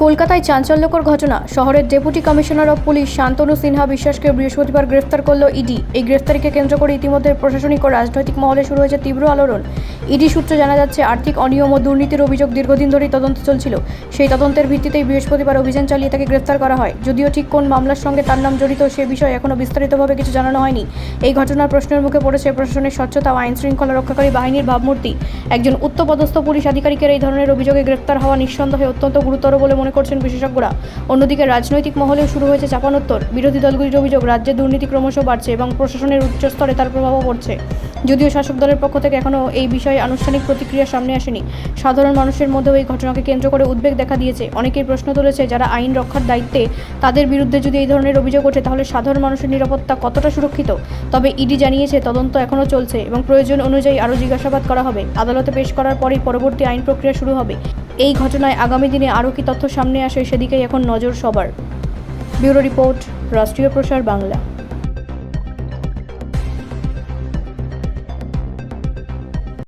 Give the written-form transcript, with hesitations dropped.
কলকাতায় চাঞ্চল্যকর ঘটনা। শহরের deputy commissioner of police Shantanu Sinha বিশ্বাসকে বৃহস্পতিবার গ্রেফতার করল ইডি। এই গ্রেফতারিকে কেন্দ্র করে ইতিমধ্যে প্রশাসনিক ও রাজনৈতিক মহলে শুরু হয়েছে তীব্র আলোড়ন। ইডি সূত্রে জানা যাচ্ছে, আর্থিক অনিয়ম ও দুর্নীতির অভিযোগ দীর্ঘদিন ধরেই তদন্ত চলছিল। সেই তদন্তের ভিত্তিতেই বৃহস্পতিবার অভিযান চালিয়ে তাকে গ্রেফতার করা হয়। যদিও ঠিক কোন মামলার সঙ্গে তার নাম জড়িত সে বিষয়ে এখনও বিস্তারিতভাবে কিছু জানানো হয়নি। এই ঘটনার প্রশ্নের মুখে পড়েছে প্রশাসনের স্বচ্ছতা ও আইন শৃঙ্খলা রক্ষাকারী বাহিনীর ভাবমূর্তি। একজন উচ্চপদস্থ পুলিশ আধিকারিকের এই ধরনের অভিযোগে গ্রেফতার হওয়া নিঃসন্দেহে অত্যন্ত গুরুতর বলে মনে করছেন বিশেষজ্ঞরা। অন্যদিকে রাজনৈতিক মহলেও শুরু হয়েছে চাপানোত্তর। বিরোধী দলগুলির অভিযোগ, রাজ্যে দুর্নীতি ক্রমশ বাড়ছে এবং প্রশাসনের উচ্চস্তরে তার প্রভাবও পড়ছে। যদিও শাসক দলের পক্ষ থেকে এখনও এই বিষয়ে আনুষ্ঠানিক প্রতিক্রিয়া সামনে আসেনি। সাধারণ মানুষের মধ্যেও এই ঘটনাকে কেন্দ্র করে উদ্বেগ দেখা দিয়েছে। অনেকেই প্রশ্ন তুলেছে, যারা আইন রক্ষার দায়িত্বে তাদের বিরুদ্ধে যদি এই ধরনের অভিযোগ ওঠে তাহলে সাধারণ মানুষের নিরাপত্তা কতটা সুরক্ষিত। তবে ইডি জানিয়েছে, তদন্ত এখনও চলছে এবং প্রয়োজন অনুযায়ী আরও জিজ্ঞাসাবাদ করা হবে। আদালতে পেশ করার পরই পরবর্তী আইন প্রক্রিয়া শুরু হবে। এই ঘটনায় আগামী দিনে আরও কি তথ্য সামনে আসে সেদিকেই এখন নজর সবার। ব্যুরো রিপোর্ট, রাষ্ট্রীয় প্রসার বাংলা।